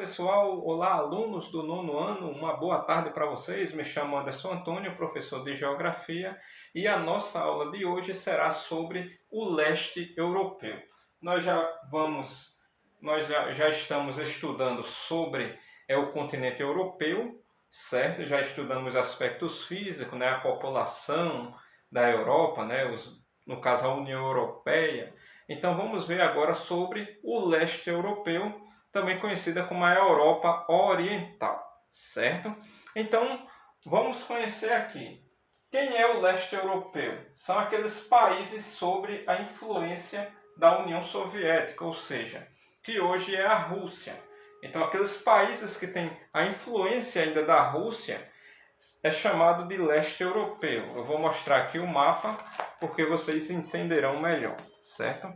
pessoal, olá alunos do nono ano, uma boa tarde para vocês. Me chamo Anderson Antônio, professor de Geografia, e a nossa aula de hoje será sobre o leste europeu. Nós já estamos estudando sobre o continente europeu, certo? Já estudamos aspectos físicos, né? A população da Europa, né? No caso a União Europeia. Então vamos ver agora sobre o leste europeu, também conhecida como a Europa Oriental, certo? Então, vamos conhecer aqui. Quem é o leste europeu? São aqueles países sob a influência da União Soviética, ou seja, que hoje é a Rússia. Então, aqueles países que têm a influência ainda da Rússia é chamado de leste europeu. Eu vou mostrar aqui o mapa, porque vocês entenderão melhor, certo?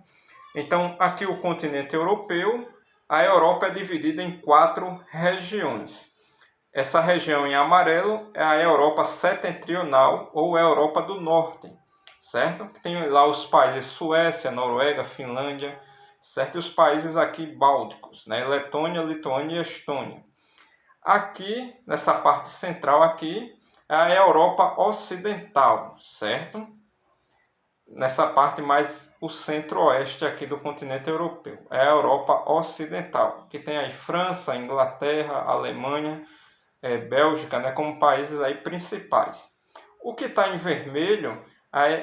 Então, aqui o continente europeu. A Europa é dividida em 4 regiões. Essa região em amarelo é a Europa setentrional ou a Europa do Norte, certo? Tem lá os países Suécia, Noruega, Finlândia, certo? E os países aqui bálticos, né? Letônia, Lituânia e Estônia. Aqui, nessa parte central aqui, é a Europa Ocidental, certo? Nessa parte mais o centro-oeste aqui do continente europeu. É a Europa Ocidental, que tem aí França, Inglaterra, Alemanha, Bélgica, né, como países aí principais. O que está em vermelho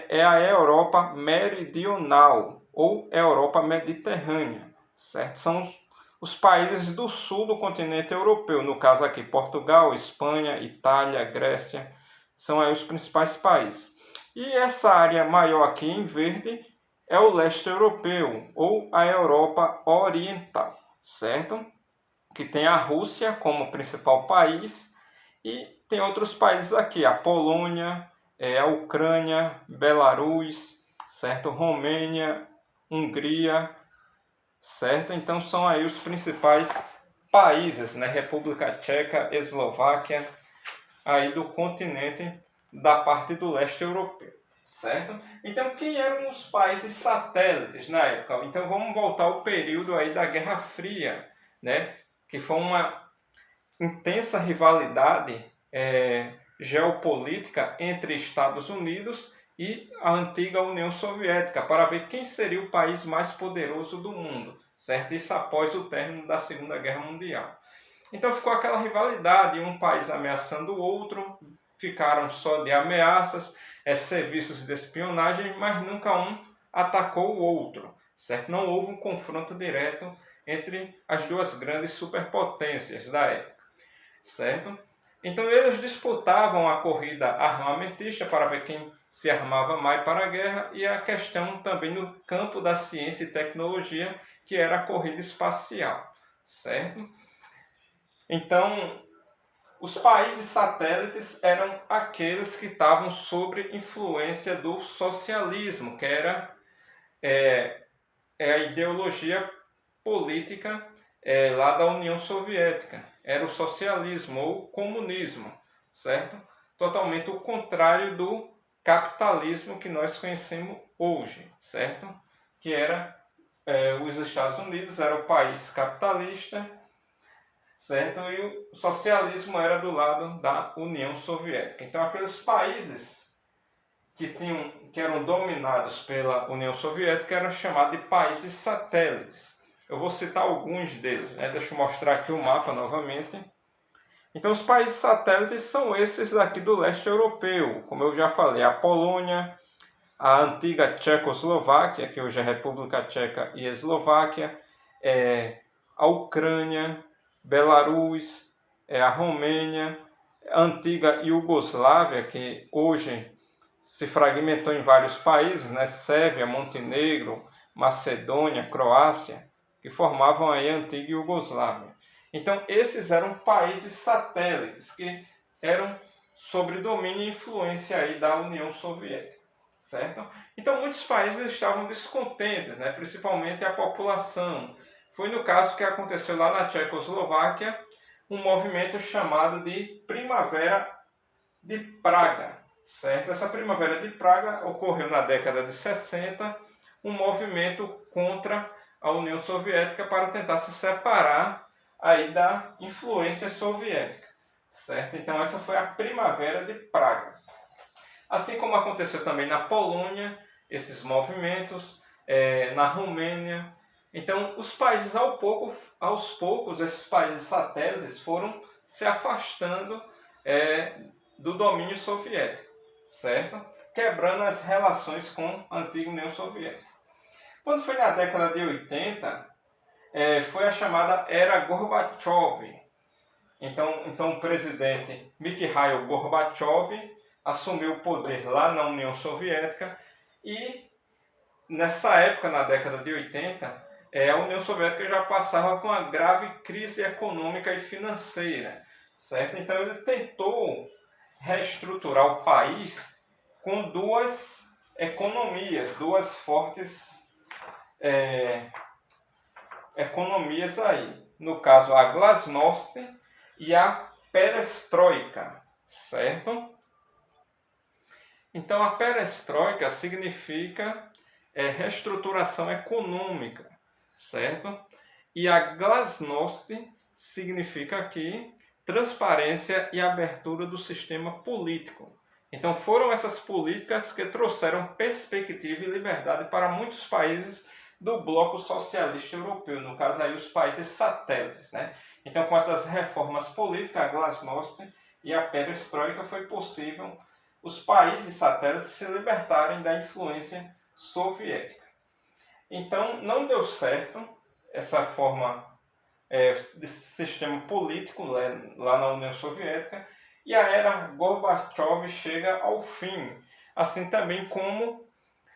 é a Europa Meridional, ou Europa Mediterrânea, certo? São os países do sul do continente europeu, no caso aqui Portugal, Espanha, Itália, Grécia, são aí os principais países. E essa área maior aqui em verde é o leste europeu, ou a Europa Oriental, certo? Que tem a Rússia como principal país e tem outros países aqui, a Polônia, a Ucrânia, Belarus, certo? Romênia, Hungria, certo? Então são aí os principais países, né? República Tcheca, Eslováquia, aí do continente da parte do leste europeu, certo? Então, quem eram os países satélites na época? Então, vamos voltar ao período aí da Guerra Fria, né? Que foi uma intensa rivalidade geopolítica entre Estados Unidos e a antiga União Soviética, para ver quem seria o país mais poderoso do mundo, certo? Isso após o término da Segunda Guerra Mundial. Então, ficou aquela rivalidade, um país ameaçando o outro, ficaram só de ameaças, serviços de espionagem, mas nunca um atacou o outro, certo? Não houve um confronto direto entre as duas grandes superpotências da época, certo? Então eles disputavam a corrida armamentista para ver quem se armava mais para a guerra e a questão também no campo da ciência e tecnologia, que era a corrida espacial, certo? Então, os países satélites eram aqueles que estavam sob influência do socialismo, que era a ideologia política lá da União Soviética. Era o socialismo ou comunismo, certo? Totalmente o contrário do capitalismo que nós conhecemos hoje, certo? Que era os Estados Unidos, era o país capitalista, certo? E o socialismo era do lado da União Soviética. Então, aqueles países que eram dominados pela União Soviética eram chamados de países satélites. Eu vou citar alguns deles, né? Deixa eu mostrar aqui o mapa novamente. Então, os países satélites são esses aqui do leste europeu. Como eu já falei, a Polônia, a antiga Tchecoslováquia, que hoje é República Tcheca e Eslováquia, a Ucrânia, Belarus, a Romênia, a antiga Iugoslávia, que hoje se fragmentou em vários países, né? Sérvia, Montenegro, Macedônia, Croácia, que formavam aí a antiga Iugoslávia. Então, esses eram países satélites que eram sob domínio e influência aí da União Soviética, certo? Então, muitos países estavam descontentes, né? Principalmente a população. Foi no caso que aconteceu lá na Tchecoslováquia um movimento chamado de Primavera de Praga, certo? Essa Primavera de Praga ocorreu na década de 60, um movimento contra a União Soviética para tentar se separar aí da influência soviética, certo? Então essa foi a Primavera de Praga. Assim como aconteceu também na Polônia, esses movimentos, na Romênia. Então, os países, aos poucos, esses países satélites foram se afastando do domínio soviético, certo? Quebrando as relações com a antiga União Soviética. Quando foi na década de 80, foi a chamada Era Gorbachev. Então o presidente Mikhail Gorbachev assumiu o poder lá na União Soviética e nessa época, na década de 80, a União Soviética já passava por uma grave crise econômica e financeira, certo? Então ele tentou reestruturar o país com duas economias, duas fortes economias aí. No caso, a Glasnost e a Perestroika, certo? Então, a perestroika significa reestruturação econômica, certo? E a glasnost significa aqui transparência e abertura do sistema político. Então, foram essas políticas que trouxeram perspectiva e liberdade para muitos países do bloco socialista europeu, no caso aí os países satélites, né? Então, com essas reformas políticas, a glasnost e a perestroika, foi possível os países satélites se libertarem da influência soviética. Então, não deu certo essa forma de sistema político lá na União Soviética e a era Gorbachev chega ao fim. Assim também como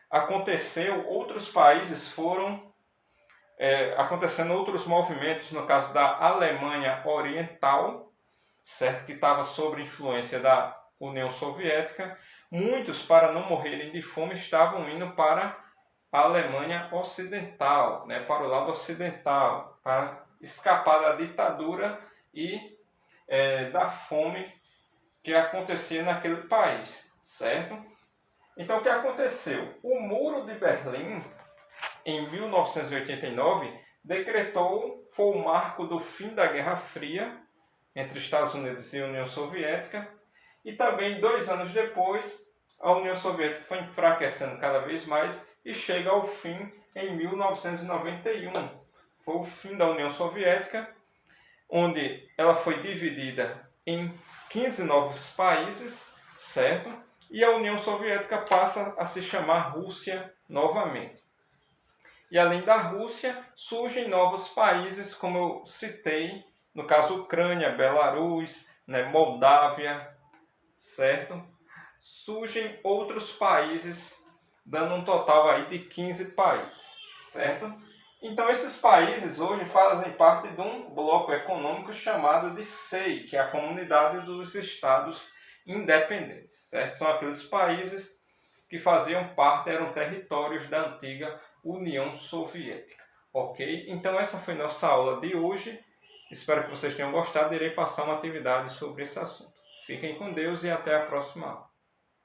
aconteceu, outros países foram acontecendo outros movimentos, no caso da Alemanha Oriental, certo? Que estava sob influência da União Soviética. Muitos, para não morrerem de fome, estavam indo para a Alemanha Ocidental, né? Para o lado ocidental, para escapar da ditadura e da fome que acontecia naquele país, certo? Então, o que aconteceu? O Muro de Berlim, em 1989, foi o marco do fim da Guerra Fria entre Estados Unidos e União Soviética. E também, 2 anos depois, a União Soviética foi enfraquecendo cada vez mais e chega ao fim em 1991. Foi o fim da União Soviética, onde ela foi dividida em 15 novos países, certo? E a União Soviética passa a se chamar Rússia novamente. E além da Rússia, surgem novos países, como eu citei, no caso Ucrânia, Belarus, né, Moldávia, certo? Surgem outros países, dando um total aí de 15 países, certo? Então esses países hoje fazem parte de um bloco econômico chamado de CEI, que é a Comunidade dos Estados Independentes, certo? São aqueles países que faziam parte, eram territórios da antiga União Soviética, ok? Então essa foi nossa aula de hoje, espero que vocês tenham gostado, irei passar uma atividade sobre esse assunto. Fiquem com Deus e até a próxima aula.